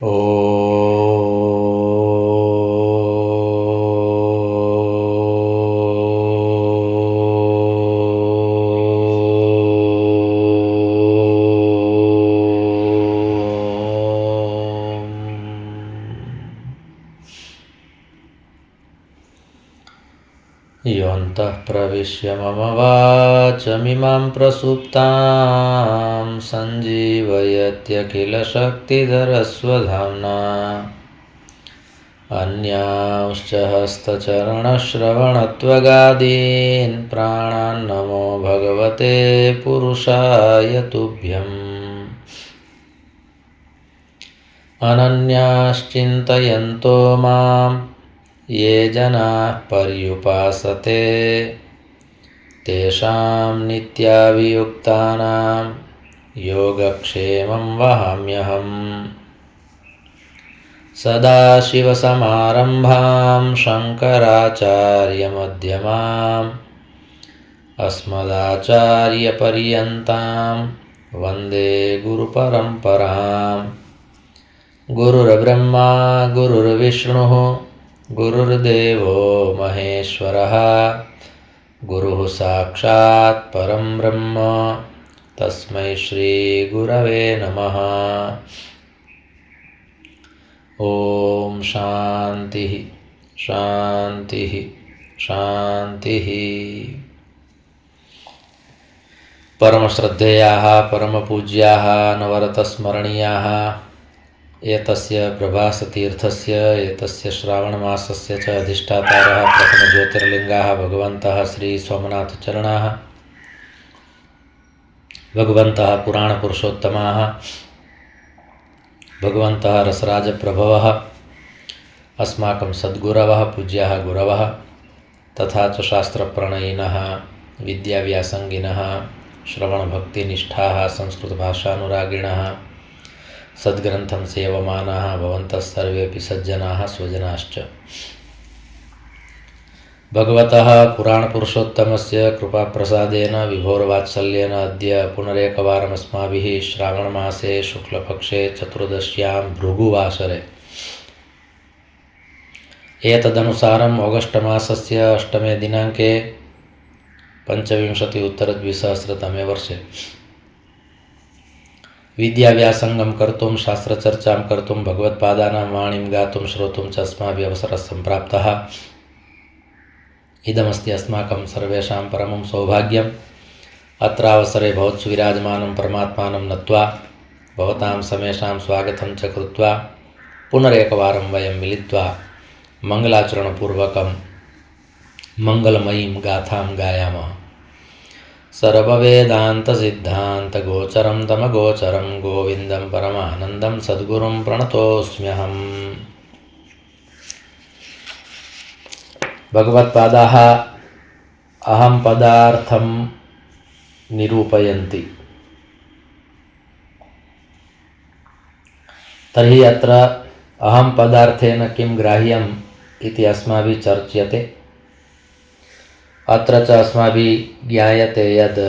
ॐ योऽन्तः प्रविश्य मम वाचमिमां प्रसुप्तां सञ्जीवयत्यखिलशक्तिधरस्वधाम्ना अन्यांश्च हस्तचरणश्रवणत्वगादीन् प्राणान् नमो भगवते पुरुषाय तुभ्यम् अनन्याश्चिन्तयन्तो मां ये जनाः पर्युपासते तेषां नित्याभियुक्तानां योगक्षेमं वहाम्यहम्। सदाशिवसमारम्भां शङ्कराचार्यमध्यमाम् अस्मदाचार्यपर्यन्तां वन्दे गुरुपरम्पराम्। गुरुर्ब्रह्मा गुरुर्विष्णुः गुरुर्देवो महेश्वरः गुरुः साक्षात् परं ब्रह्म तस्मै श्रीगुरवे नमः। ॐ शान्तिः शान्तिः शान्तिः। परमश्रद्धेयाः परमपूज्याः नवरतस्मरणीयाः एतस्य प्रभासतीर्थस्य एतस्य श्रावणमासस्य च अधिष्ठातारः प्रथमज्योतिर्लिङ्गाः भगवन्तः श्रीसोमनाथचरणाः भगवन्तः पुराणपुरुषोत्तमाः भगवन्तः रसराजप्रभवः अस्माकं सद्गुरवः पूज्याः गुरवः तथा च शास्त्रप्रणयिनः विद्याव्यासङ्गिनः श्रवणभक्तिनिष्ठाः संस्कृतभाषानुरागिणः सद्ग्रन्थं सेवमानाः भवन्तः सर्वेऽपि सज्जनाः स्वजनाश्च। भगवतः पुराणपुरुषोत्तमस्य कृपाप्रसादेन विभोरवात्सल्येन अद्य पुनरेकवारम् अस्माभिः श्रावणमासे शुक्लपक्षे चतुर्दश्यां भृगुवासरे एतदनुसारम् ऑगस्टमासस्य 8मे दिनाङ्के 25-उत्तर-द्विसहस्रतमे वर्षे विद्याव्यासङ्गं कर्तुं शास्त्रचर्चां कर्तुं भगवत्पादानां वाणीं गातुं श्रोतुं च अस्माभिः अवसरः सम्प्राप्तः। इदमस्ति अस्माकं सर्वेषां परमं सौभाग्यम्। अत्रावसरे भवत्सु विराजमानं परमात्मानं नत्वा भवतां समेषां स्वागतं च कृत्वा पुनरेकवारं वयं मिलित्वा मङ्गलाचरणपूर्वकं मङ्गलमयीं गाथां गायामः। सर्ववेदान्तसिद्धान्तगोचरं तमगोचरं गोविन्दं परमानन्दं सद्गुरुं प्रणतोऽस्म्यहम्। भगवत्पादाः अहं पदार्थं निरूपयन्ति। तर्हि अत्र अहं पदार्थेन किं ग्राह्यम् इति अस्माभिः चर्च्यते। अत्र च अस्माभिः ज्ञायते यद्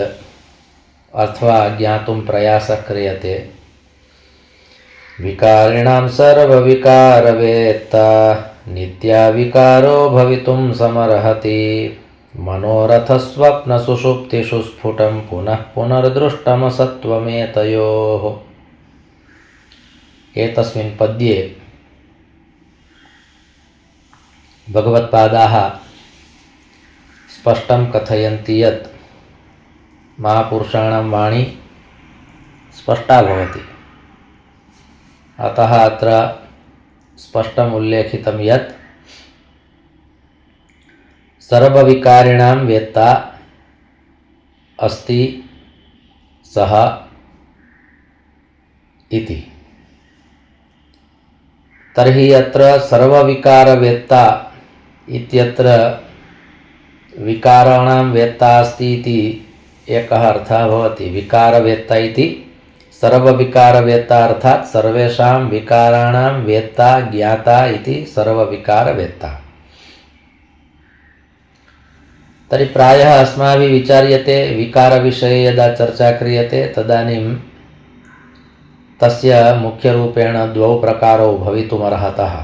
अथवा ज्ञातुं प्रयासः क्रियते विकारिणां सर्वविकारवेत्ता नित्याविकारो भवितुं समर्हति मनोरथस्वप्नसुषुप्तिषु स्फुटं पुनः पुनर्दृष्टमसत्त्वमेतयोः। एतस्मिन् पद्ये भगवत्पादाः स्पष्टं कथयन्ति यत् महापुरुषाणां वाणी स्पष्टा भवति। अतः अत्र स्पष्टम् उल्लेखितं यत् सर्वविकारिणां वेत्ता अस्ति सः इति। तर्हि अत्र सर्वविकारवेत्ता इत्यत्र विकाराणां वेत्ता अस्ति इति एकः अर्थः भवति। विकारवेत्ता इति सर्वविकारवेत्ता अर्थात् सर्वेषां विकाराणां वेत्ता ज्ञाता इति सर्वविकारवेत्ता। तर्हि प्रायः अस्माभिः विचार्यते विकारविषये यदा चर्चा क्रियते तदानीं तस्य मुख्यरूपेण द्वौ प्रकारौ भवितुमर्हतः।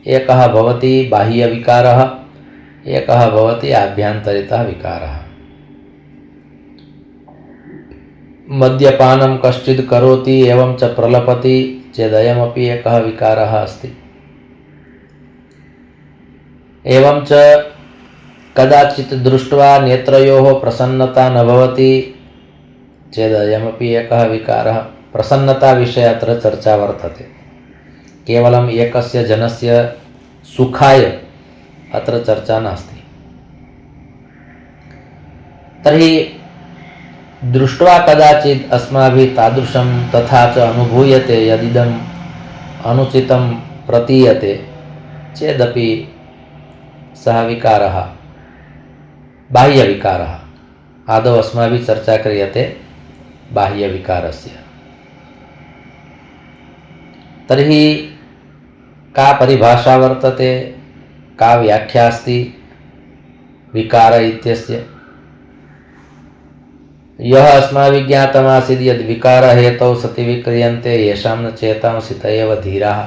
एकः भवति बाह्यविकारः, एकः भवति आभ्यन्तरितः विकारः। मद्यपानं कश्चित् करोति एवं च प्रलपति चेदयमपि एकः विकारः अस्ति। एवं च कदाचित् दृष्ट्वा नेत्रयोः प्रसन्नता न भवति चेदयमपि एकः विकारः। प्रसन्नता विषये अत्र चर्चा वर्तते। केवलम् एकस्य जनस्य सुखाय अत्र चर्चा नास्ति। तर्हि दृष्ट्वा कदाचित् अस्माभिः तादृशं तथा च अनुभूयते यदिदम् अनुचितं प्रतीयते चेदपि सः विकारः बाह्यविकारः। आदौ अस्माभिः चर्चा क्रियते बाह्यविकारस्य। तर्हि का परिभाषा वर्तते, का व्याख्या अस्ति विकार इत्यस्य? यः अस्माभिः ज्ञातमासीत् यद् विकारहेतौ सति विक्रियन्ते येषां न चेतांसि त एव धीराः।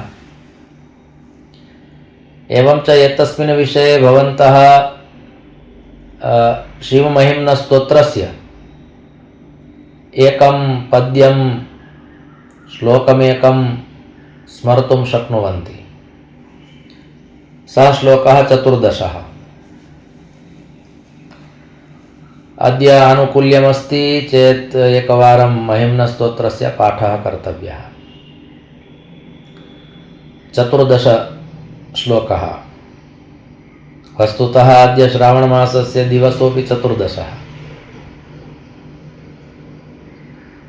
एवं च एतस्मिन् विषये भवन्तः शिवमहिम्नस्तोत्रस्य एकं पद्यं श्लोकमेकं स्मर्तुं शक्नुवन्ति। सः श्लोकः 14। अद्य आनुकूल्यमस्ति चेत् एकवारं महिम्नस्तोत्रस्य पाठः कर्तव्यः। 14 श्लोकः। वस्तुतः अद्य श्रावणमासस्य दिवसोऽपि 14।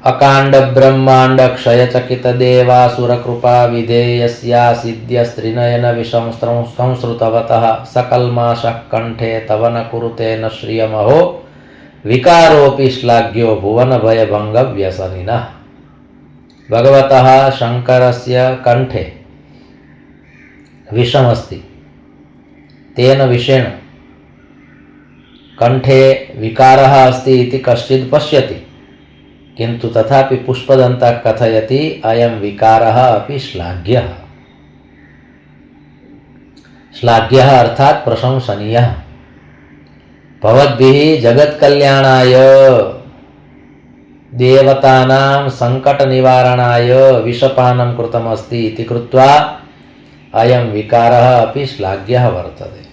अकाण्ड ब्रह्माण्ड क्षयचकित देवासुरकृपा विधेयस्या सिद्ध्यस्त्रिनयन विसंस्रुतवतः सकल्माशः कण्ठे तव न कुरुते न श्रियमहो विकारोऽपि श्लाघ्यो भुवन भयभंग व्यसनिनः। भगवतः शंकरस्य कंठे विषमस्ति। तेन विषेण कंठे विकारः अस्ति इति कश्चित् पश्यति, किन्तु तथापि पुष्पदन्तः कथयति अयं विकारः अपि श्लाघ्यः। श्लाघ्यः अर्थात् प्रशंसनीयः। भवद्भिः जगत्कल्याणाय देवतानां संकटनिवारणाय विषपानं कृतमस्ति इति कृत्वा अयं विकारः अपि श्लाघ्यः वर्तते।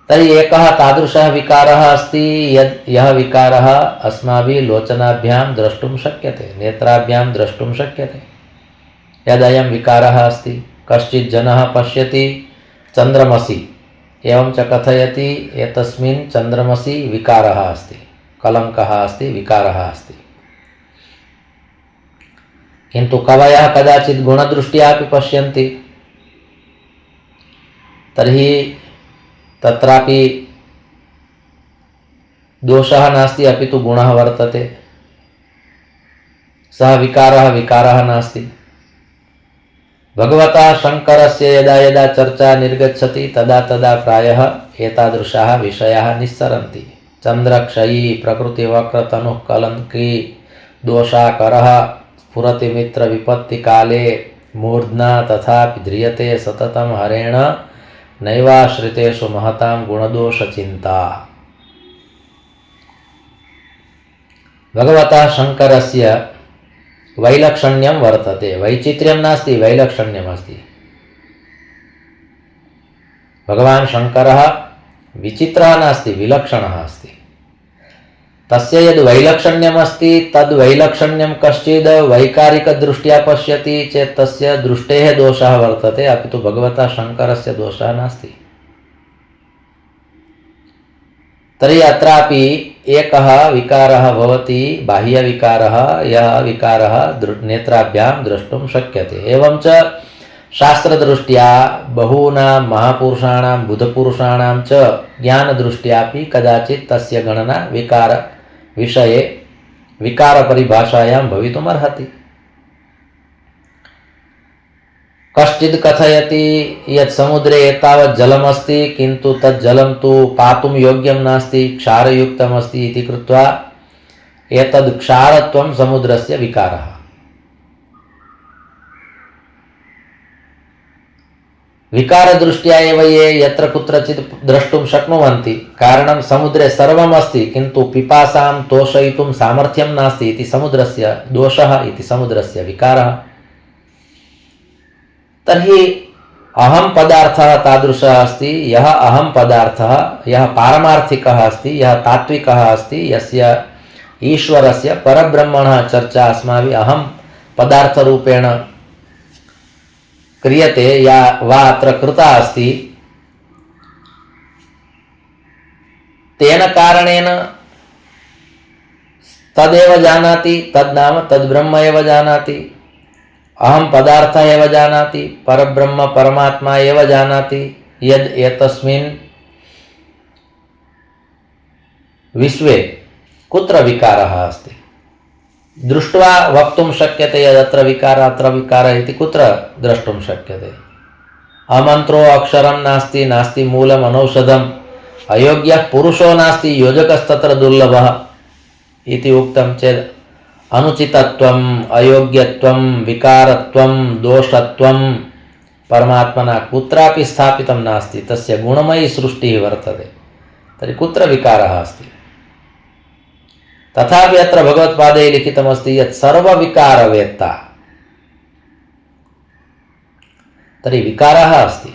तर्हि एकः तादृशः विकारः अस्ति यः विकारः अस्माभिः लोचनाभ्यां द्रष्टुं शक्यते, नेत्राभ्यां द्रष्टुं शक्यते। यदयं विकारः अस्ति, कश्चित् जनः पश्यति चन्द्रमसि एवं च कथयति एतस्मिन् चन्द्रमसि विकारः अस्ति, कलङ्कः अस्ति, विकारः अस्ति। किन्तु कवयः कदाचित् गुणदृष्ट्या अपि पश्यन्ति, तर्हि तत्रापि दोषः नास्ति, अपि तु गुणः वर्तते। सः विकारः नास्ति। भगवता शंकरस्य यदा यदा चर्चा निर्गच्छति तदा तदा प्रायः एतादृशाः विषयाः निस्सरन्ति। चन्द्रक्षयी प्रकृतिवक्रतनुः कलङ्की दोषाकरः स्फुरति मित्र विपत्ति काले मूर्ध्ना तथापि ध्रियते सततं हरेण नैवाश्रितेषु महतां गुणदोषचिन्ता। भगवता शंकरस्य वैलक्षण्यं वर्तते। वैचित्र्यं नास्ति, वैलक्षण्यम् अस्ति। भगवान् शंकरः विचित्रः नास्ति, विलक्षणः अस्ति। तस्य यद् वैलक्षण्यम् अस्ति तद् वैलक्षण्यं कश्चिद् वैकारिकदृष्ट्या पश्यति चेत् तस्य दृष्टेः दोषः वर्तते, अपि तु भगवता शंकरस्य दोषः नास्ति। तर्हि अत्रापि एकः विकारः भवति बाह्यविकारः, यः विकारः नेत्राभ्यां द्रष्टुं शक्यते। एवं च शास्त्रदृष्ट्या बहूनां महापुरुषाणां बुधपुरुषाणां च ज्ञानदृष्ट्यापि कदाचित् तस्य गणना विकारविषये विकारपरिभाषायां भवितुमर्हति। कश्चित् कथयति यत् समुद्रे एतावत् जलमस्ति, किन्तु तत् जलं तु पातुं योग्यं नास्ति, क्षारयुक्तमस्ति इति कृत्वा एतद् क्षारत्वं समुद्रस्य विकारः। विकारदृष्ट्या एव ये यत्र कुत्रचित् द्रष्टुं शक्नुवन्ति। कारणं समुद्रे सर्वम् अस्ति, किन्तु पिपासां तोषयितुं सामर्थ्यं नास्ति इति समुद्रस्य दोषः, इति समुद्रस्य विकारः। तर्हि अहं पदार्थः तादृशः अस्ति, यः अहं पदार्थः, यः पारमार्थिकः अस्ति, यः तात्विकः अस्ति, यस्य ईश्वरस्य परब्रह्मणः चर्चा अस्माभिः अहं पदार्थरूपेण क्रियते या वा अत्र कृता अस्ति, तेन कारणेन तदेव जानाति, तद्नाम तद्ब्रह्म एव जानाति, अहं पदार्थ एव जानाति, परब्रह्म परमात्मा एव जानाति। यद् एतस्मिन् विश्वे कुत्र विकारः अस्ति दृष्ट्वा वक्तुं शक्यते। यदत्र विकारः अत्र विकारः इति कुत्र द्रष्टुं शक्यते। अमन्त्रो अक्षरं नास्ति, नास्ति मूलम् अनौषधम्, अयोग्यः पुरुषो नास्ति, योजकस्तत्र दुर्लभः इति उक्तं चेत् अनुचितत्वम्, अयोग्यत्वं, विकारत्वं, दोषत्वं परमात्मना कुत्रापि स्थापितं नास्ति। तस्य गुणमयी सृष्टिः वर्तते। तर्हि कुत्र विकारः अस्ति? तथापि अत्र भगवत्पादैः लिखितमस्ति यत् सर्वविकारवेत्ता। तर्हि विकारः अस्ति।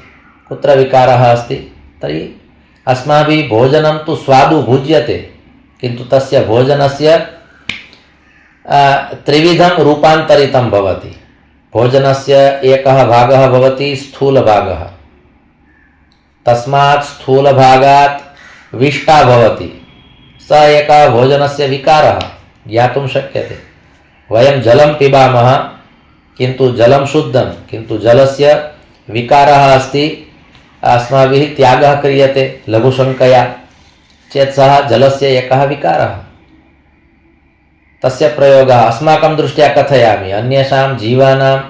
कुत्र विकारः अस्ति? तर्हि अस्माभिः भोजनं तु स्वादु भुज्यते, किन्तु तस्य भोजनस्य त्रिविधं रूपान्तरितं भवति। भोजनस्य एकः भागः भवति स्थूलभागः, तस्मात् स्थूलभागात् विष्टा भवति। स एकः भोजनस्य विकारः ज्ञातुं शक्यते। वयं जलं पिबामः, किन्तु जलं शुद्धं, किन्तु जलस्य विकारः अस्ति, अस्माभिः त्यागः क्रियते लघुशङ्कया चेत् सः जलस्य एकः विकारः। तस्य प्रयोगः अस्माकं दृष्ट्या कथयामि। अन्येषां जीवानाम्,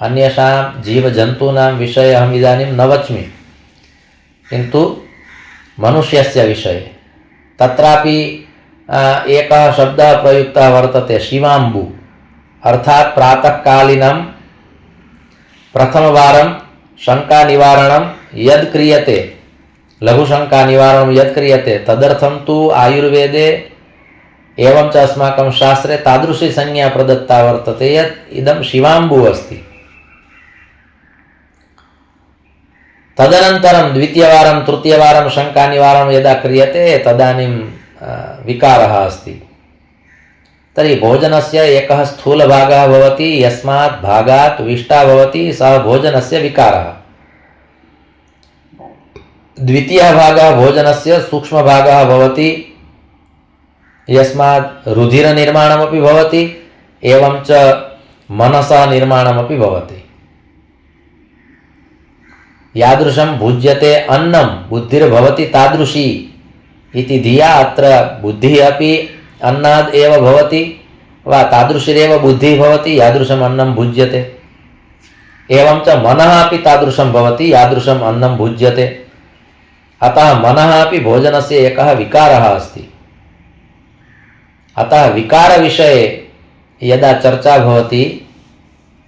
अन्येषां जीवजन्तूनां विषये अहम् इदानीं न वच्मि, किन्तु मनुष्यस्य विषये तत्रापि एकः शब्दः प्रयुक्तः वर्तते, शिवाम्बु। अर्थात् प्रातःकालीनं प्रथमवारं शङ्कानिवारणं यद् क्रियते, लघुशङ्कानिवारणं यद् क्रियते, तदर्थं तु आयुर्वेदे एवं च अस्माकं शास्त्रे तादृशी संज्ञा प्रदत्ता वर्तते यत् इदं शिवाम्बु अस्ति। तदनन्तरं द्वितीयवारं तृतीयवारं शङ्कानिवारणं यदा क्रियते तदानीं विकारः अस्ति। तर्हि भोजनस्य एकः स्थूलभागः भवति, यस्मात् भागात् विष्टा भवति, सः भोजनस्य विकारः। द्वितीयः भागः भोजनस्य सूक्ष्मभागः भवति, यस्मात् रुधिरनिर्माणमपि भवति, एवं च मनसः निर्माणमपि भवति। यादृशं भुज्यते अन्नं बुद्धिर्भवति तादृशी इति धिया अत्र बुद्धिः अपि अन्नाद् एव भवति, वा तादृशीरेव बुद्धिः भवति यादृशम् अन्नं भुज्यते। एवं च मनः अपि तादृशं भवति यादृशम् अन्नं भुज्यते। अतः मनः अपि भोजनस्य एकः विकारः अस्ति। अतः विकारविषये यदा चर्चा भवति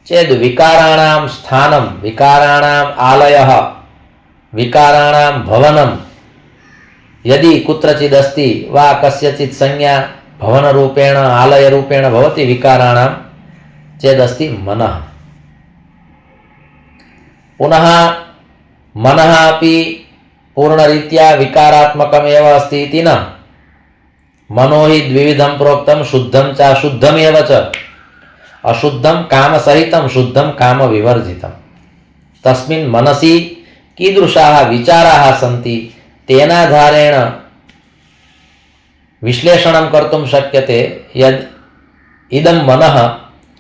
चेद् विकाराणां स्थानं, विकाराणाम् आलयः, विकाराणां भवनं यदि कुत्रचिदस्ति वा कस्यचित् संज्ञा भवनरूपेण आलयरूपेण भवति विकाराणां, चेदस्ति मनः। पुनः मनः अपि पूर्णरीत्या विकारात्मकमेव अस्ति इति न। मनो हि द्विविधं प्रोक्तं, शुद्धं च अशुद्धमेव च। अशुद्धं कामसहितं, शुद्धं कामविवर्जितं। तस्मिन् मनसि कीदृशाः विचाराः सन्ति, तेनाधारेण विश्लेषणं कर्तुं शक्यते यद् इदं मनः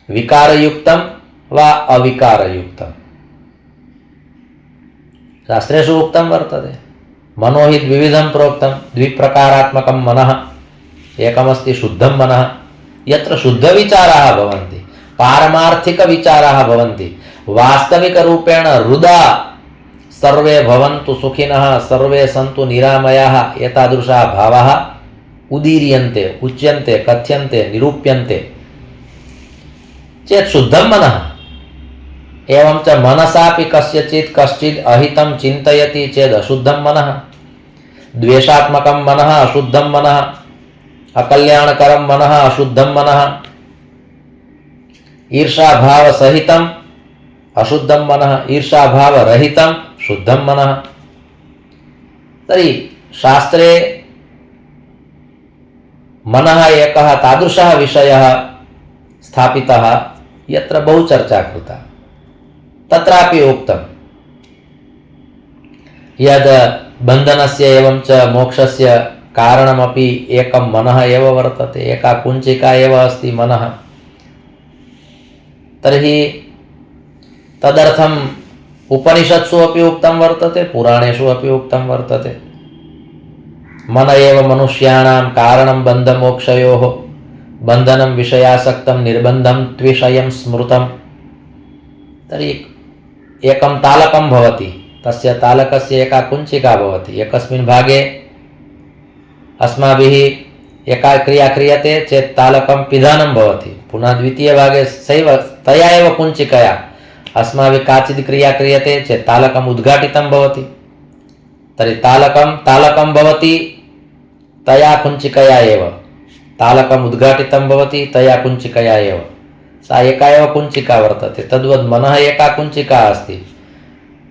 विकारयुक्तं वा अविकारयुक्तं। शास्त्रेषु उक्तं वर्तते, मनो हि द्विविधं प्रोक्तं, द्विप्रकारात्मकं मनः। एकमस्ति शुद्धं मनः, यत्र शुद्धविचाराः भवन्ति, पारमार्थिकविचाराः भवन्ति, वास्तविकरूपेण हृदा सर्वे भवन्तु सुखिनः, सर्वे सन्तु निरामयाः, एतादृशाः भावाः उदीर्यन्ते उच्यन्ते कथ्यन्ते निरूप्यन्ते चेत् शुद्धं मनः। एवं च मनसापि कस्यचित् कश्चित् अहितं चिन्तयति चेत् अशुद्धं मनः। द्वेषात्मकं मनः अशुद्धं मनः, अकल्याणकरं मनः अशुद्धं मनः, ईर्षाभाव सहितम् अशुद्धं मनः, ईर्षाभाव रहितं शुद्धं मनः। तर्हि शास्त्रे मनः एकः तादृशः विषयः स्थापितः यत्र बहु चर्चा कृता। तत्रापि उक्तं यद् बन्धनस्य एवं च मोक्षस्य कारणमपि एकं मनः एव वर्तते, एका कुञ्चिका एव अस्ति मनः। तर्हि तदर्थम् उपनिषत्सु अपि उक्तं वर्तते, पुराणेषु अपि उक्तं वर्तते। मन एव मनुष्याणां कारणं बन्धमोक्षयोः, बन्धनं विषयासक्तं निर्बन्धं त्विषयं स्मृतं। तर्हि एकं तालकं भवति, तस्य तालकस्य एका कुञ्चिका भवति। एकस्मिन् भागे अस्माभिः एका क्रिया क्रियते चेत् तालकं पिधानं भवति, पुनः द्वितीयभागे सैव तया एव कुञ्चिकया अस्माभिः काचित् क्रिया क्रियते चेत् तालकम् उद्घाटितं भवति। तर्हि तालकं भवति तया कुञ्चिकया एव, तालकम् उद्घाटितं भवति तया कुञ्चिकया एव, सा एका एव कुञ्चिका वर्तते। तद्वत् मनः एका कुञ्चिका अस्ति,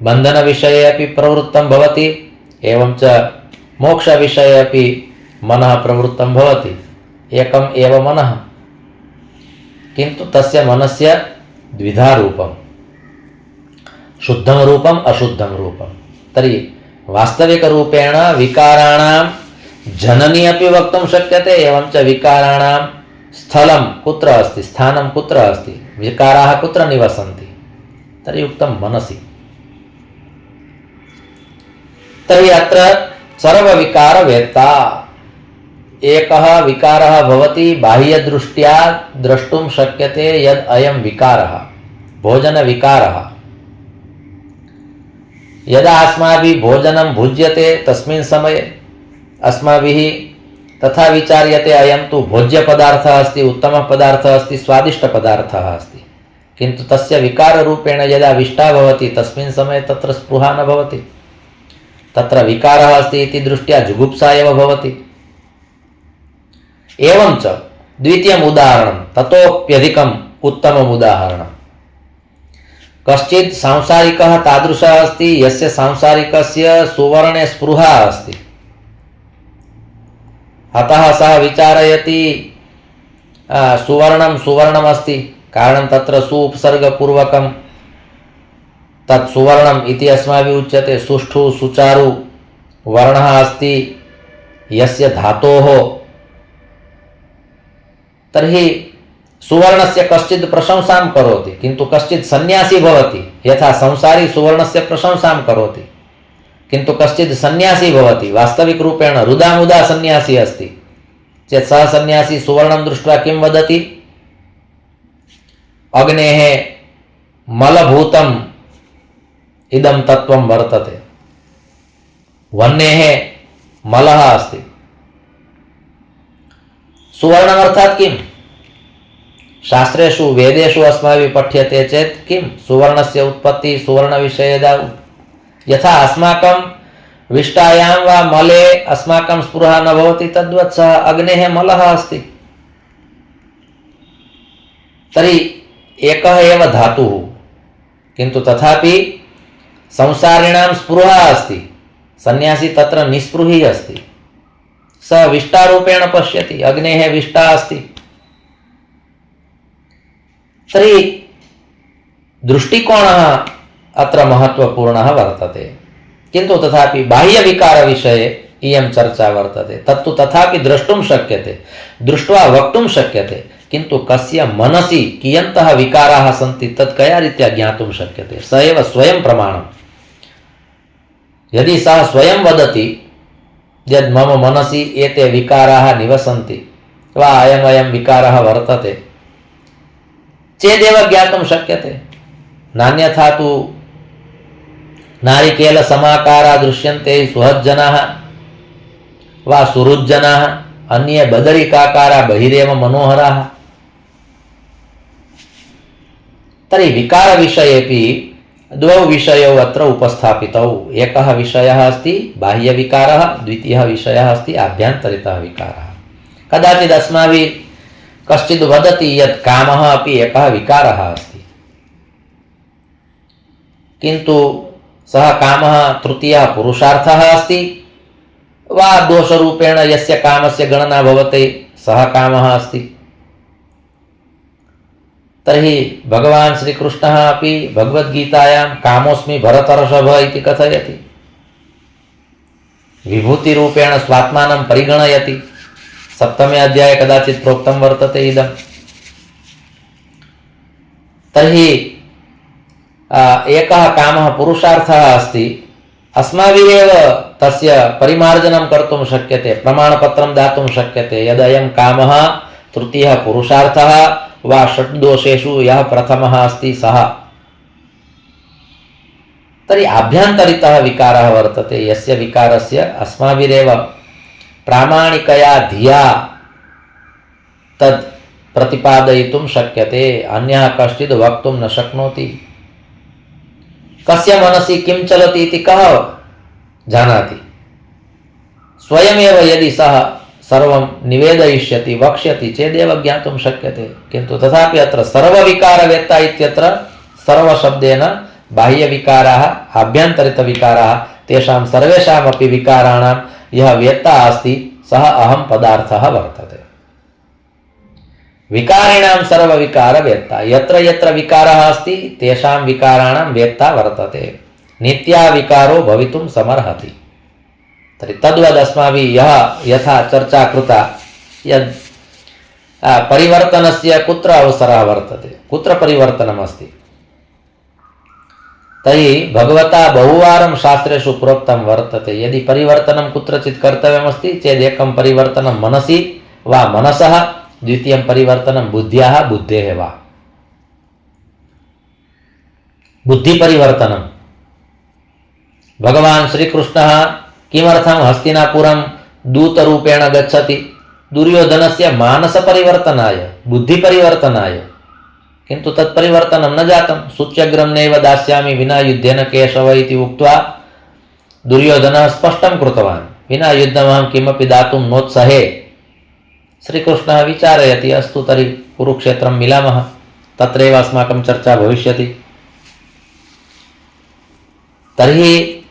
बन्धनविषये अपि प्रवृत्तं भवति, एवं च मोक्षविषये अपि मनः प्रवृत्तं भवति, एकम् एव मनः। किन्तु तस्य मनस्य द्विधा रूपं, शुद्धं रूपम् अशुद्धं रूपं। तर्हि वास्तविकरूपेण विकाराणां जननी अपि वक्तुं शक्यते, एवं च विकाराणां स्थलं कुत्र अस्ति, स्थानं कुत्र अस्ति, विकाराः कुत्र निवसन्ति, तर्हि उक्तं मनसि। तर्हि अत्र सर्वविकारवेत्ता एकः विकारः भवति, बाह्यदृष्ट्या द्रष्टुं शक्यते यद् अयं विकारः, भोजनविकारः। यदा अस्माभिः भोजनं भुज्यते तस्मिन् समये अस्माभिः तथा विचार्यते अयं तु भोज्यपदार्थः अस्ति, उत्तमः पदार्थः अस्ति, स्वादिष्टपदार्थः अस्ति। किन्तु तस्य विकाररूपेण यदा विष्टा भवति तस्मिन् समये तत्र स्पृहा न भवति, तत्र विकारः अस्ति इति दृष्ट्या जुगुप्सा एव भवति। एवं च द्वितीयम् उदाहरणं, ततोप्यधिकम् उत्तमम् उदाहरणं। कश्चित् सांसारिकः तादृशः अस्ति यस्य सांसारिकस्य सुवर्णे स्पृहा अस्ति, अतः सः विचारयति सुवर्णम् अस्ति, कारणं तत्र सुउपसर्गपूर्वकं तत् सुवर्णम् इति अस्माभिः उच्यते। सुष्ठु सुचारु वर्णः अस्ति यस्य धातोः। तर्हि सुवर्णस्य कश्चित् प्रशंसां करोति, किन्तु कश्चित् सन्यासी भवति, यथा संसारी सुवर्णस्य प्रशंसां करोति, किन्तु कश्चित् सन्यासी भवति, वास्तविकरूपेण रुदामुदा सन्यासी अस्ति चेत् सः सन्यासी सुवर्णं दृष्ट्वा किं वदति, अग्नेः मलभूतम् इदं तत्त्वं वर्तते, वह्नेः मलः अस्ति। सुवर्णमर्थात् किम्? शास्त्रेषु वेदेषु अस्माभिः पठ्यते चेत् किं सुवर्णस्य उत्पत्ति सुवर्णविषये यथा अस्माकं विष्टायां वा मले अस्माकं स्पृहा न भवति तद्वत् सः अग्नेः मलः अस्ति। तर्हि एकः एव धातुः, किन्तु तथापि संसारिणां स्पृहा अस्ति, सन्यासी तत्र निस्पृही अस्ति, सः विष्टारूपेण पश्यति, अग्नेः विष्टा अस्ति। तर्हि दृष्टिकोणः अत्र महत्वपूर्णः वर्तते। किन्तु तथापि बाह्यविकारविषये इयं चर्चा वर्तते। तत्तु तथापि द्रष्टुं शक्यते, दृष्ट्वा वक्तुं शक्यते, किन्तु कस्य मनसि कियन्तः विकाराः सन्ति तत् कया रीत्या ज्ञातुं शक्यते? स एव स्वयं प्रमाणम्। यदि सः स्वयं वदति यद् मम मनसि एते विकाराः निवसन्ति वा अयं विकारः वर्तते चेदेव ज्ञातुं शक्यते। नान्यथा तु नारिकेलसमाकारा दृश्यन्ते सुहज्जनाः वा सुहृज्जनाः अन्ये बदरिकाकारा बहिरेव मनोहराः। तर्हि विकारविषयेपि द्वौ विषयौ अत्र उपस्थापितौ। एकः विषयः अस्ति बाह्यविकारः, द्वितीयः विषयः अस्ति आभ्यन्तरितः विकारः। कदाचित् अस्माभिः कश्चित् वदति यत् कामः अपि एकः विकारः अस्ति, किन्तु सः कामः तृतीयः पुरुषार्थः अस्ति वा दोषरूपेण यस्य कामस्य गणना भवति सः कामः अस्ति। तर्हि भगवान् श्रीकृष्णः अपि भगवद्गीतायां कामोऽस्मि भरतर्षभ इति कथयति, विभूतिरूपेण स्वात्मानं परिगणयति। सप्तमे अध्याये कदाचित् प्रोक्तं वर्तते इदं। तर्हि एकः कामः पुरुषार्थः अस्ति, अस्माभिरेव तस्य परिमार्जनं कर्तुं शक्यते, प्रमाणपत्रं दातुं शक्यते यदयं कामः तृतीयः पुरुषार्थः वा षड्दोषेषु यः प्रथमः अस्ति सः। तर्हि आभ्यन्तरितः विकारः वर्तते, यस्य विकारस्य अस्माभिरेव प्रामाणिकया धिया तद् प्रतिपादयितुं शक्यते, अन्यः कश्चित् वक्तुं न शक्नोति। कस्य मनसि किं चलति इति कः जानाति? स्वयमेव यदि सः सर्वं निवेदयिष्यति वक्ष्यति चेदेव ज्ञातुं शक्यते। किन्तु तथापि अत्र सर्वविकारवेत्ता इत्यत्र सर्वशब्देन बाह्यविकाराः आभ्यन्तरितविकाराः तेषां सर्वेषामपि विकाराणां यः वेत्ता अस्ति सः अहं पदार्थः वर्तते। विकारिणां सर्वविकारवेत्ता, यत्र यत्र विकारः अस्ति तेषां विकाराणां वेत्ता वर्तते, नित्या विकारो भवितुं समर्हति। तर्हि तद्वद् अस्माभिः यथा चर्चा कृता यद् परिवर्तनस्य कुत्र अवसरः वर्तते, कुत्र परिवर्तनमस्ति, तर्हि भगवता बहुवारं शास्त्रेषु प्रोक्तं वर्तते यदि परिवर्तनं कुत्रचित् कर्तव्यमस्ति चेदेकं परिवर्तनं मनसि वा मनसः, द्वितीयं परिवर्तनं बुद्ध्याः बुद्धेः वा। बुद्धिपरिवर्तनं भगवान् श्रीकृष्णः किमर्थं हस्तिनापुरं दूतरूपेण गच्छति? दुर्योधनस्य मानसपरिवर्तनाय, बुद्धिपरिवर्तनाय। किन्तु तत्परिवर्तनं न जातं। सूच्यग्रं नैव दास्यामि विना युद्धेन केशव इति उक्त्वा दुर्योधनः स्पष्टं कृतवान्, विना युद्धमहं किमपि दातुं नोत्सहे। श्रीकृष्णः विचारयति, अस्तु तर्हि कुरुक्षेत्रं मिलामः, तत्रैव अस्माकं चर्चा भविष्यति। तर्हि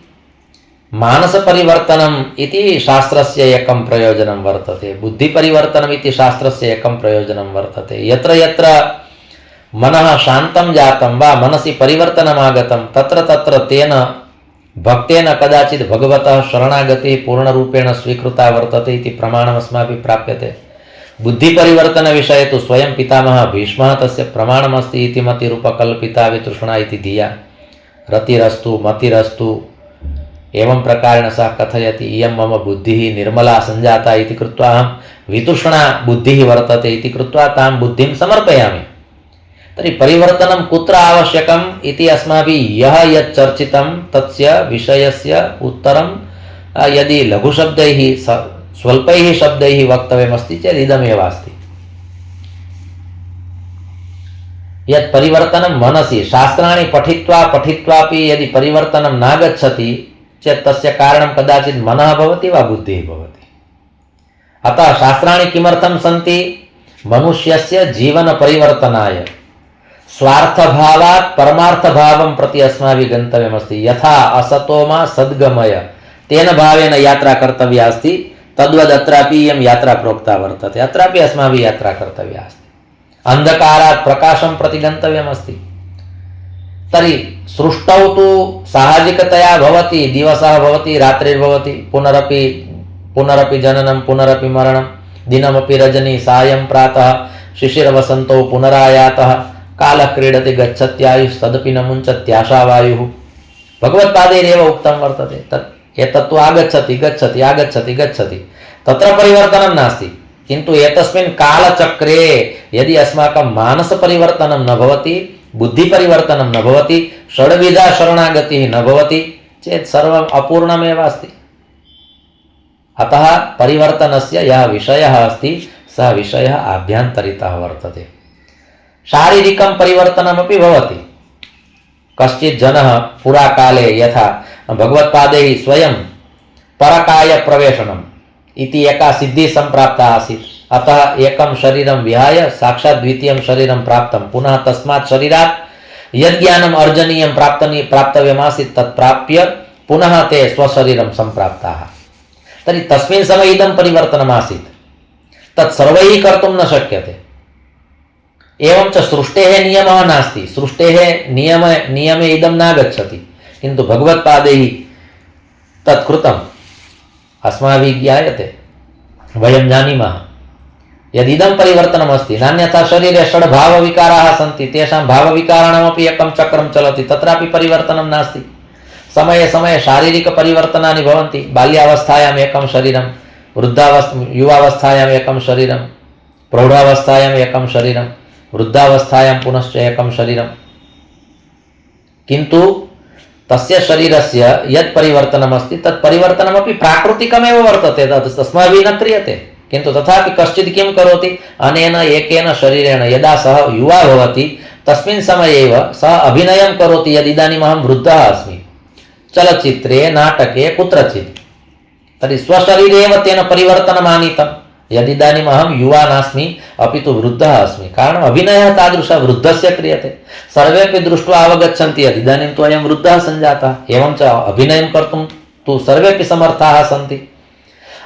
मानसपरिवर्तनम् इति शास्त्रस्य एकं प्रयोजनं वर्तते, बुद्धिपरिवर्तनम् इति शास्त्रस्य एकं प्रयोजनं वर्तते। यत्र यत्र मनः शान्तं जातं वा मनसि परिवर्तनमागतं तत्र तत्र तेन भक्तेन कदाचित् भगवतः शरणागतिः पूर्णरूपेण स्वीकृता वर्तते इति प्रमाणम् अस्माभिः प्राप्यते। बुद्धिपरिवर्तनविषये तु स्वयं पितामहः भीष्मः तस्य प्रमाणमस्ति इति मतिरुपकल्पिता वितृष्णा इति धिया रतिरस्तु मतिरस्तु एवं प्रकारेण सः कथयति, इयं मम बुद्धिः निर्मला सञ्जाता इति कृत्वा अहं वितृष्णा बुद्धिः वर्तते इति कृत्वा तां बुद्धिं समर्पयामि। तर्हि परिवर्तनं कुत्र आवश्यकम् इति अस्माभिः यः यत् चर्चितं तस्य विषयस्य उत्तरं यदि लघुशब्दैः स्वल्पैः शब्दैः वक्तव्यमस्ति चेत् इदमेव अस्ति। यत् परिवर्तनं मनसि, शास्त्राणि पठित्वापि यदि परिवर्तनं नागच्छति चेत् तस्य कारणं कदाचित् मनः भवति वा बुद्धिः भवति। अतः शास्त्राणि किमर्थं सन्ति? मनुष्यस्य जीवनपरिवर्तनाय, स्वार्थभावात् परमार्थभावं प्रति अस्माभिः गन्तव्यमस्ति। यथा असतो मा सद्गमय, तेन भावेन यात्रा कर्तव्या अस्ति, तद्वद् अत्रापि इयं यात्रा प्रोक्ता वर्तते। अत्रापि अस्माभिः यात्रा कर्तव्या अस्ति, अन्धकारात् प्रकाशं प्रति गन्तव्यमस्ति। तर्हि सृष्टौ तु साहजिकतया भवति, दिवसः भवति, रात्रिर्भवति, पुनरपि जननं पुनरपि मरणं, दिनमपि रजनी सायं प्रातः, शिशिरवसन्तौ पुनरायातः, कालः क्रीडति गच्छत्यायुस्तदपि न मुञ्चत्याशावायुः। भगवत्पादैरेव उक्तं वर्तते। एतत्तु आगच्छति गच्छति आगच्छति गच्छति, तत्र परिवर्तनं नास्ति। किन्तु एतस्मिन् कालचक्रे यदि अस्माकं मानसपरिवर्तनं न भवति, बुद्धिपरिवर्तनं न भवति, षड्विधा शरणागतिः न भवति चेत् सर्वम् अपूर्णमेव अस्ति। अतः परिवर्तनस्य यः विषयः अस्ति सः विषयः आभ्यन्तरितः वर्तते। शारीरिकं परिवर्तनमपि भवति। कश्चित् जनः पुराकाले यथा भगवत्पादैः स्वयं परकायप्रवेशनम् इति एका सिद्धिः सम्प्राप्ता आसीत्। अतः एकं शरीरं विहाय साक्षात् द्वितीयं शरीरं प्राप्तं। पुनः तस्मात् शरीरात् यज्ञानम् अर्जनीयं प्राप्तव्यमासीत् तत् प्राप्य पुनः ते स्वशरीरं सम्प्राप्ताः। तर्हि तस्मिन् समये इदं परिवर्तनमासीत्। तत् सर्वैः कर्तुं न शक्यते। एवं च सृष्टेः नियमः नास्ति। सृष्टेः नियमे इदं नागच्छति, किन्तु भगवत्पादैः तत् कृतम्। अस्माभिः ज्ञायते, वयं जानीमः यदिदं परिवर्तनमस्ति। नान्यथा शरीरे षड् भावविकाराः सन्ति, तेषां भावविकाराणामपि एकं चक्रं चलति, तत्रापि परिवर्तनं नास्ति। समये समये शारीरिकपरिवर्तनानि भवन्ति। बाल्यावस्थायाम् एकं शरीरं, युवावस्थायाम् एकं शरीरं, प्रौढावस्थायाम् एकं शरीरं, वृद्धावस्थायां पुनश्च एकं शरीरं। किन्तु तस्य शरीरस्य यत् परिवर्तनमस्ति तत् परिवर्तनमपि प्राकृतिकमेव वर्तते, तत् तस्माभिः न क्रियते। किन्तु तथापि कश्चित् किं करोति, अनेन एकेन शरीरेण यदा सः युवा भवति तस्मिन् समये एव सः अभिनयं करोति यदिदानीम् अहं वृद्धः अस्मि, चलच्चित्रे नाटके कुत्रचित्। तर्हि स्वशरीरे एव तेन परिवर्तनम् आनीतं। यदिदानीम् अहं युवा नास्मि अपितु वृद्धः अस्मि, कारणम् अभिनयः तादृशः वृद्धस्य क्रियते। सर्वेपि दृष्ट्वा अवगच्छन्ति यदिदानीं तु अयं वृद्धः सञ्जातः। एवं च अभिनयं कर्तुं तु सर्वेपि समर्थाः सन्ति।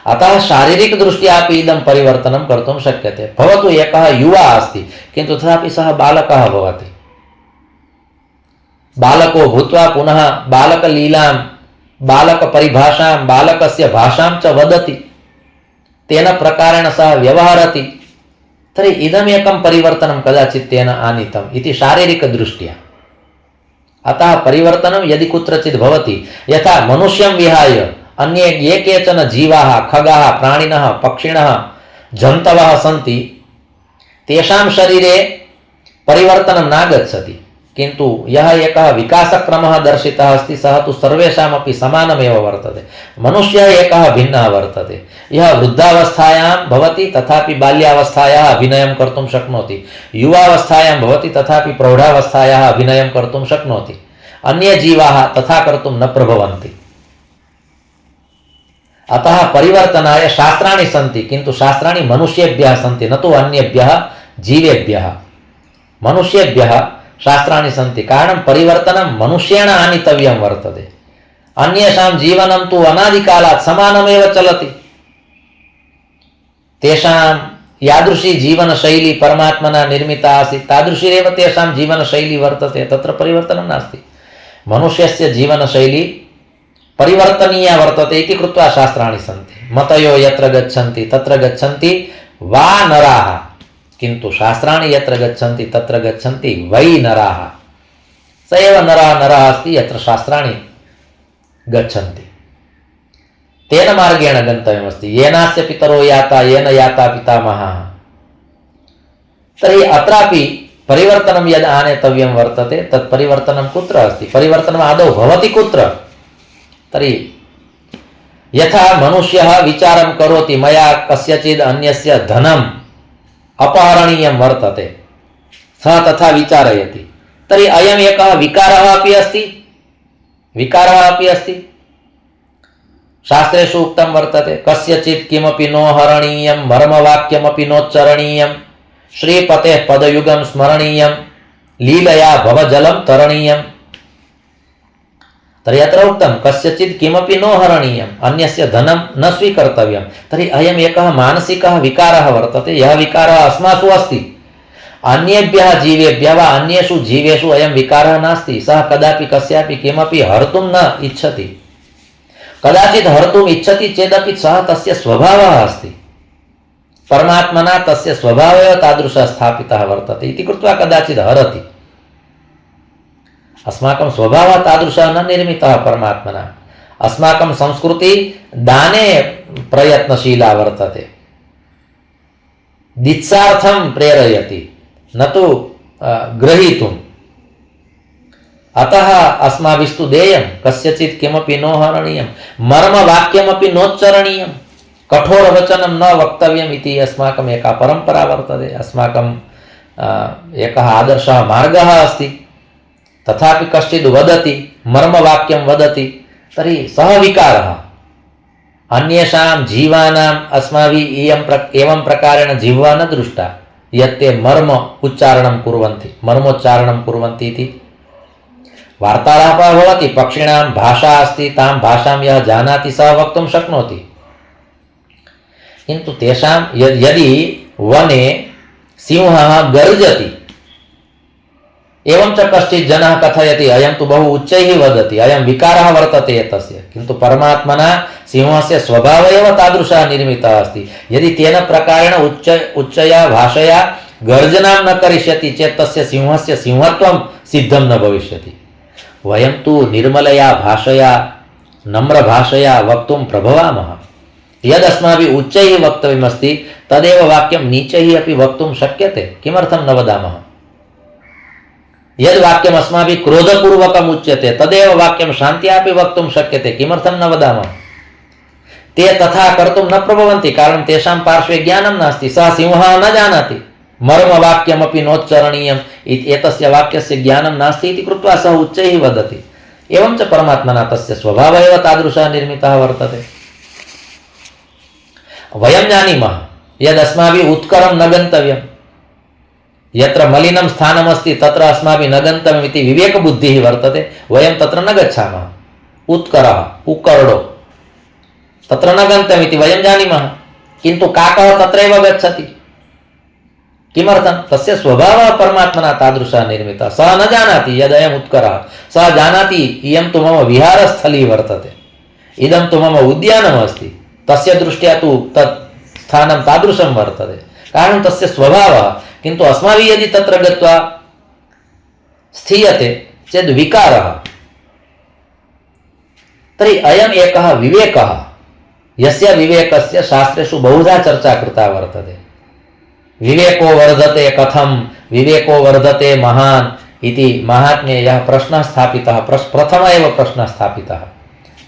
अतः शारीरिकदृष्ट्या अपि इदं परिवर्तनं कर्तुं शक्यते। भवतु एकः युवा अस्ति, किन्तु तथापि सः बालकः भवति। बालको भूत्वा पुनः बालकलीलां, बालकपरिभाषां, बालकस्य भाषां च वदति, तेन प्रकारेण सः व्यवहरति। तर्हि इदमेकं परिवर्तनं कदाचित् तेन आनीतम् इति शारीरिकदृष्ट्या। अतः परिवर्तनं यदि कुत्रचित् भवति, यथा मनुष्यं विहाय अन्ये ये केचन जीवाः, खगाः, प्राणिनः, पक्षिणः, जन्तवः सन्ति, तेषां शरीरे परिवर्तनं नागच्छति। किन्तु यः एकः विकासक्रमः दर्शितः अस्ति सः तु सर्वेषामपि समानमेव वर्तते। मनुष्यः एकः भिन्नः वर्तते। यः वृद्धावस्थायां भवति तथापि बाल्यावस्थायाः अभिनयं कर्तुं शक्नोति, युवावस्थायां भवति तथापि प्रौढावस्थायाः अभिनयं कर्तुं शक्नोति। अन्ये जीवाः तथा कर्तुं न प्रभवन्ति। अतः परिवर्तनाय शास्त्राणि सन्ति, किन्तु शास्त्राणि मनुष्येभ्यः सन्ति, न तु अन्येभ्यः जीवेभ्यः। मनुष्येभ्यः शास्त्राणि सन्ति, कारणं परिवर्तनं मनुष्येण आनीतव्यं वर्तते। अन्येषां जीवनं तु अनादिकालात् समानमेव चलति। तेषां यादृशी जीवनशैली परमात्मना निर्मिता आसीत् तादृशीरेव तेषां जीवनशैली वर्तते, तत्र परिवर्तनं नास्ति। मनुष्यस्य जीवनशैली परिवर्तनीया वर्तते इति कृत्वा शास्त्राणि सन्ति। मतयो यत्र गच्छन्ति तत्र गच्छन्ति वा नराः, किन्तु शास्त्राणि यत्र गच्छन्ति तत्र गच्छन्ति वै नराः। स एव नरः अस्ति यत्र शास्त्राणि गच्छन्ति। तेन मार्गेण गन्तव्यमस्ति। येनास्य पितरो याता येन याता पितामहः। तर्हि अत्रापि परिवर्तनं यद् आनेतव्यं वर्तते तत् परिवर्तनं कुत्र अस्ति, परिवर्तनम् आदौ भवति कुत्र? तर्हि यथा मनुष्यः विचारं करोति मया कस्यचित् अन्यस्य धनम् अपहरणीयं वर्तते, सः तथा विचारयति, तर्हि अयम् एकः विकारः अपि अस्ति। विकारः अपि अस्ति। शास्त्रेषु उक्तं वर्तते कस्यचित् किमपि नो हरणीयं मर्मवाक्यमपि नोच्चरणीयं श्रीपतेः पदयुगं स्मरणीयं लीलया भवजलं तरणीयं। तर्हि अत्र उक्तं कस्यचित् किमपि नो हरणीयम्, अन्यस्य धनं न स्वीकर्तव्यं। तर्हि अयम् एकः मानसिकः विकारः वर्तते, यः विकारः अस्मासु अस्ति। अन्येभ्यः जीवेभ्यः वा अन्येषु जीवेषु अयं विकारः नास्ति। सः कदापि कस्यापि किमपि हर्तुं न इच्छति। कदाचित् हर्तुम् इच्छति चेदपि सः तस्य स्वभावः अस्ति। परमात्मना तस्य स्वभावः तादृशः स्थापितः वर्तते इति कृत्वा कदाचित् हरति। अस्माकं स्वभावः तादृशः न निर्मितः परमात्मना। अस्माकं संस्कृति दाने प्रयत्नशीला वर्तते, दित्सार्थं प्रेरयति, न तु ग्रहीतुम्। अतः अस्माभिस्तु देयं कस्यचित् किमपि नो हरणीयं मर्मवाक्यमपि नोच्चरणीयं। कठोरवचनं न वक्तव्यम् इति अस्माकम् एका परम्परा वर्तते, अस्माकम् एकः आदर्शः मार्गः अस्ति। तथापि कश्चित् वदति, मर्मवाक्यं वदति, तर्हि सः विकारः। अन्येषां जीवानाम् अस्माभिः एवं प्रकारेण जिह्वा न दृष्टा यत् ते मर्म उच्चारणं कुर्वन्ति, मर्मोच्चारणं कुर्वन्ति इति। वार्तालापः भवति, पक्षिणां भाषा अस्ति, तां भाषां यः जानाति सः वक्तुं शक्नोति। किन्तु तेषां यदि वने सिंहः गर्जति, एवं च कश्चित् जनः कथयति अयं तु बहु उच्चैः वदति, अयं विकारः वर्तते एतस्य, किन्तु परमात्मना सिंहस्य स्वभावः एव तादृशः निर्मितः अस्ति। यदि तेन प्रकारेण उच्चया भाषया गर्जनां न करिष्यति चेत् तस्य सिंहस्य सिंहत्वं सिद्धं न भविष्यति। वयं तु निर्मलया भाषया, नम्रभाषया वक्तुं प्रभवामः। यदस्माभिः उच्चैः वक्तव्यमस्ति तदेव वाक्यं नीचैः अपि वक्तुं शक्यते, किमर्थं न वदामः? यद् वाक्यम् अस्माभिः क्रोधपूर्वकम् उच्यते तदेव वाक्यं शान्त्या अपि वक्तुं शक्यते, किमर्थं न वदामः? ते तथा कर्तुं न प्रभवन्ति, कारणं तेषां पार्श्वे ज्ञानं नास्ति। सः सिंहः न जानाति मर्मवाक्यमपि नोच्चारणीयम्, एतस्य वाक्यस्य ज्ञानं नास्ति इति कृत्वा सः उच्चैः वदति। एवं च परमात्मना तस्य स्वभावः एव तादृशः निर्मितः वर्तते। वयं जानीमः यदस्माभिः उत्करं न गन्तव्यं, यत्र मलिनं स्थानमस्ति तत्र अस्माभिः न गन्तव्यम् इति विवेकबुद्धिः वर्तते, वयं तत्र न गच्छामः। उत्करः, उक्कर्डो, तत्र न गन्तव्यम् इति वयं जानीमः, किन्तु काकः तत्रैव गच्छति। किमर्थं? तस्य स्वभावः परमात्मना तादृशः निर्मितः। सः न जानाति यदयम् उत्करः, सः जानाति इयं तु मम विहारस्थली वर्तते, इदं तु मम उद्यानमस्ति। तस्य दृष्ट्या तु तत् स्थानं तादृशं वर्तते, कारणं तस्य स्वभावः। किन्तु अस्माभिः यदि तत्र गत्वा स्थीयते चेत् विकारः, तर्हि अयम् एकः विवेकः, यस्य विवेकस्य शास्त्रेषु बहुधा चर्चा कृता वर्तते। विवेको वर्धते कथं, विवेको वर्धते महान् इति महात्म्ये यः प्रश्नः स्थापितः, प्रथमः एव प्रश्नः स्थापितः।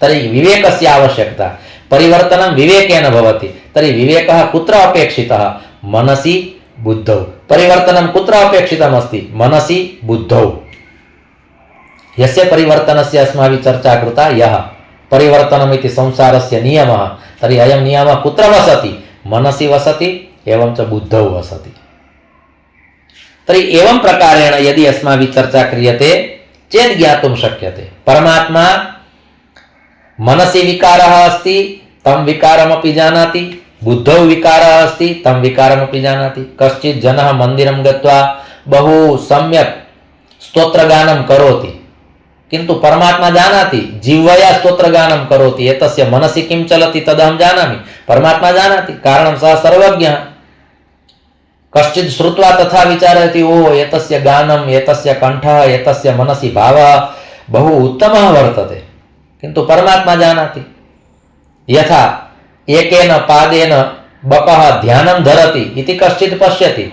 तर्हि विवेकस्य आवश्यकता, परिवर्तनं विवेकेन भवति। तर्हि विवेकः कुत्र अपेक्षितः? मनसि बुद्धौ। परिवर्तनं कुत्र अपेक्षितमस्ति? मनसि बुद्धौ। यस्य परिवर्तनस्य अस्माभिः चर्चा कृता, यः परिवर्तनमिति संसारस्य नियमः, तर्हि अयं नियमः कुत्र वसति? मनसि वसति, एवं च बुद्धौ वसति। तर्हि एवं प्रकारेण यदि अस्माभिः चर्चा क्रियते चेत् ज्ञातुं शक्यते परमात्मा मनसि विकारः अस्ति, तं विकारमपि जानाति, बुद्धौ विकारः अस्ति, तं विकारमपि जानाति। कश्चित् जनः मन्दिरं गत्वा बहु सम्यक् स्तोत्रगानं करोति, किन्तु परमात्मा जानाति, जिह्वया स्तोत्रगानं करोति, एतस्य मनसि किं चलति तदहं जानामि, परमात्मा जानाति, कारणं सः सर्वज्ञः। कश्चित् श्रुत्वा तथा विचारयति, ओ एतस्य गानम्, एतस्य कण्ठः, एतस्य मनसि भावः बहु उत्तमः वर्तते, किन्तु परमात्मा जानाति। यथा एकेन पादेन बकः ध्यानं धरति इति कश्चित् पश्यति,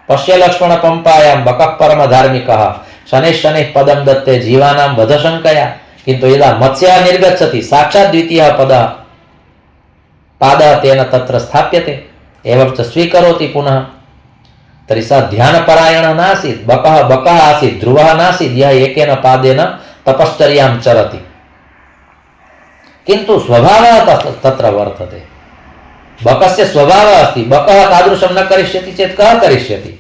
पश्य लक्ष्मणपम्पायां बकः परमधार्मिकः, शनैः शनैः पदं दत्ते जीवानां वधशङ्कया, किन्तु यदा मत्स्यः निर्गच्छति साक्षात् द्वितीयः पादः तेन तत्र स्थाप्यते, एवं च स्वीकरोति पुनः। तर्हि सः ध्यानपरायणः नासीत्, बकः आसीत्, ध्रुवः नासीत्, यः एकेन पादेन तपश्चर्यां चरति, किन्तु स्वभावः तत्र वर्तते। बकस्य स्वभावः अस्ति, बकः तादृशं न करिष्यति चेत् कः करिष्यति?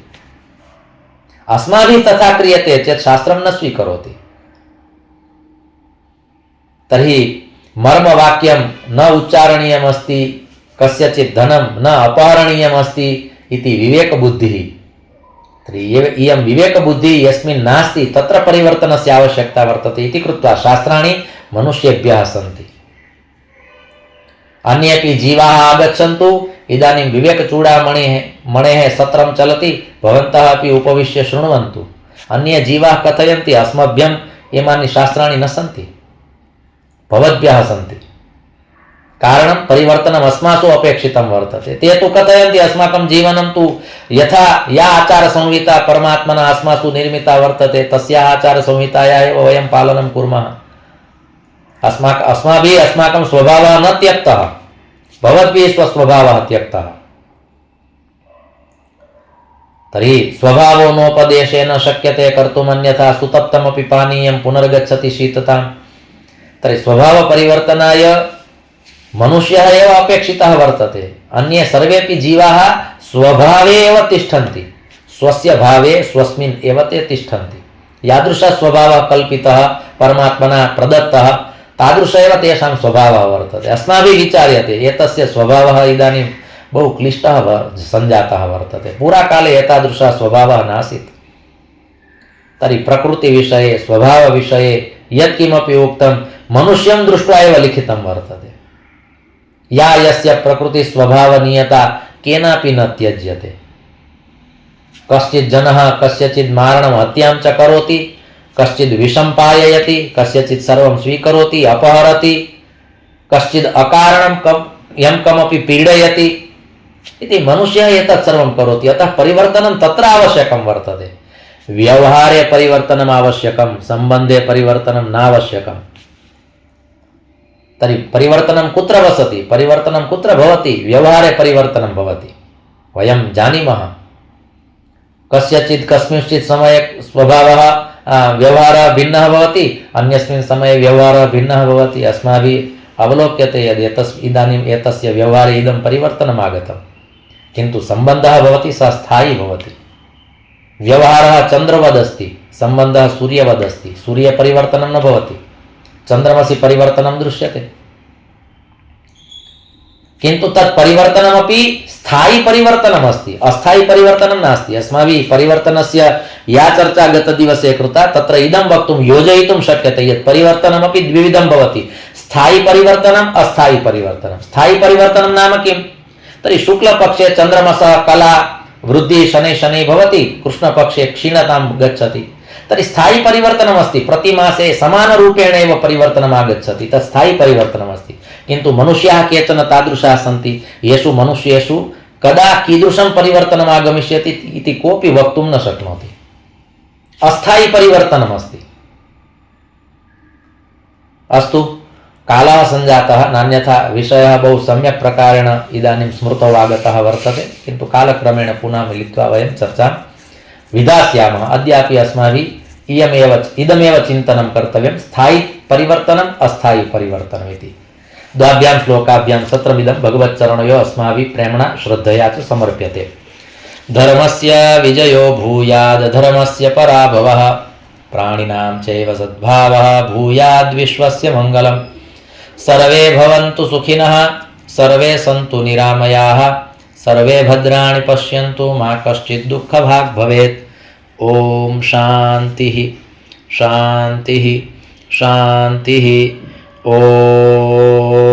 अस्माभिः तथा क्रियते चेत् शास्त्रं न स्वीकरोति। तर्हि मर्मवाक्यं न उच्चारणीयमस्ति, कस्यचित् धनं न अपहरणीयमस्ति इति विवेकबुद्धिः। तर्हि इयं विवेकबुद्धिः यस्मिन् नास्ति तत्र परिवर्तनस्य आवश्यकता वर्तते इति कृत्वा शास्त्राणि मनुष्येभ्यः सन्ति। अन्येपि जीवाः आगच्छन्तु, इदानीं विवेकचूडामणेः सत्रं चलति, भवन्तः अपि उपविश्य शृण्वन्तु। अन्ये जीवाः कथयन्ति अस्मभ्यम् इमानि शास्त्राणि न सन्ति, भवद्भ्यः सन्ति, कारणं परिवर्तनम् अस्मासु अपेक्षितं वर्तते। ते तु कथयन्ति अस्माकं जीवनं तु यथा या आचारसंहिता परमात्मना अस्मासु निर्मिता वर्तते तस्याः आचारसंहितायाः एव वयं पालनं कुर्मः। अस्माभिः अस्माकं स्वभावः न त्यक्तः, भवद्भिः स्वस्वभावः त्यक्तः। तर्हि स्वभावो नोपदेशेन शक्यते कर्तुम्, अन्यथा सुतप्तमपि पानीयं पुनर्गच्छति शीतताम्। तर्हि स्वभावपरिवर्तनाय मनुष्यः एव अपेक्षितः वर्तते। अन्ये सर्वेपि जीवाः स्वभावे एव तिष्ठन्ति, स्वस्य भावे स्वस्मिन् एव ते तिष्ठन्ति। यादृशः स्वभावः कल्पितः परमात्मना प्रदत्तः तादृश एव तेषां स्वभावः वर्तते। अस्माभिः विचार्यते एतस्य स्वभावः इदानीं बहु क्लिष्टः सञ्जातः वर्तते, पुराकाले एतादृशः स्वभावः नासीत्। तर्हि प्रकृतिविषये स्वभावविषये यत्किमपि उक्तं मनुष्यं दृष्ट्वा एव लिखितं वर्तते। या यस्य प्रकृतिस्वभावनीयता केनापि न त्यज्यते। कश्चित् जनः कस्यचित् मारणं हत्यां च करोति, कश्चित् विषं पाययति, कस्यचित् सर्वं स्वीकरोति अपहरति, कश्चित् अकारणं यं कमपि पीडयति इति मनुष्यः एतत् सर्वं करोति। अतः परिवर्तनं तत्र आवश्यकं वर्तते। व्यवहारे परिवर्तनम् आवश्यकं, सम्बन्धे परिवर्तनं नावश्यकम्। तर्हि परिवर्तनं कुत्र वसति, परिवर्तनं कुत्र भवति? व्यवहारे परिवर्तनं भवति। वयं जानीमः कस्यचित् कस्मिंश्चित् समये स्वभावः व्यवहारः भिन्नः भवति, अन्यस्मिन् समये व्यवहारः भिन्नः भवति। अस्माभिः अवलोक्यते यद् इदानीम् एतस्य व्यवहारे इदं परिवर्तनम् आगतं, किन्तु सम्बन्धः भवति सः स्थायी भवति। व्यवहारः चन्द्रवद् अस्ति, सम्बन्धः सूर्यवद् अस्ति। सूर्यपरिवर्तनं न भवति, चन्द्रमसि परिवर्तनं दृश्यते, किन्तु तत् परिवर्तनमपि स्थायी परिवर्तनम् अस्ति, अस्थायी परिवर्तनं नास्ति। अस्माभिः परिवर्तनस्य या चर्चा गतदिवसे कृता तत्र इदं वक्तुं योजयितुं शक्यते यत् परिवर्तनमपि द्विविधं भवति, स्थायी परिवर्तनम् अस्थायी परिवर्तनं। स्थायी परिवर्तनं नाम किं? तर्हि शुक्लपक्षे चन्द्रमसः कला वृद्धिः शनैः शनैः भवति, कृष्णपक्षे क्षीणतां गच्छति। तर्हि स्थायी परिवर्तनमस्ति, प्रतिमासे समानरूपेण एव परिवर्तनम् आगच्छति, तत् स्थायी परिवर्तनमस्ति। किन्तु मनुष्याः केचन तादृशाः सन्ति, येषु मनुष्येषु कदा कीदृशं परिवर्तनम् आगमिष्यति इति कोऽपि वक्तुं न शक्नोति। अस्थायी परिवर्तनमस्ति। अस्तु, कालः सञ्जातः, नान्यथा विषयः बहु सम्यक् प्रकारेण इदानीं स्मृतौ आगतः वर्तते, किन्तु कालक्रमेण पुनः मिलित्वा वयं चर्चां विधास्यामः। अद्यापि अस्माभिः इदमेव चिन्तनं कर्तव्यं, स्थायी परिवर्तनम् अस्थायी परिवर्तनम् इति। द्वाभ्यां श्लोकाभ्यां सत्रमिदं भगवच्चरणयोः अस्माभिः प्रेम्णा श्रद्धया च समर्प्यते। धर्मस्य विजयो भूयाद् धर्मस्य पराभवः, प्राणिनां चैव सद्भावः भूयाद्विश्वस्य मङ्गलम्। सर्वे भवन्तु सुखिनः, सर्वे सन्तु निरामयाः, सर्वे भद्राणि पश्यन्तु, मा कश्चित् दुःखभाग् भवेत्। ओम शान्तिः शान्तिः शान्तिः। ओम।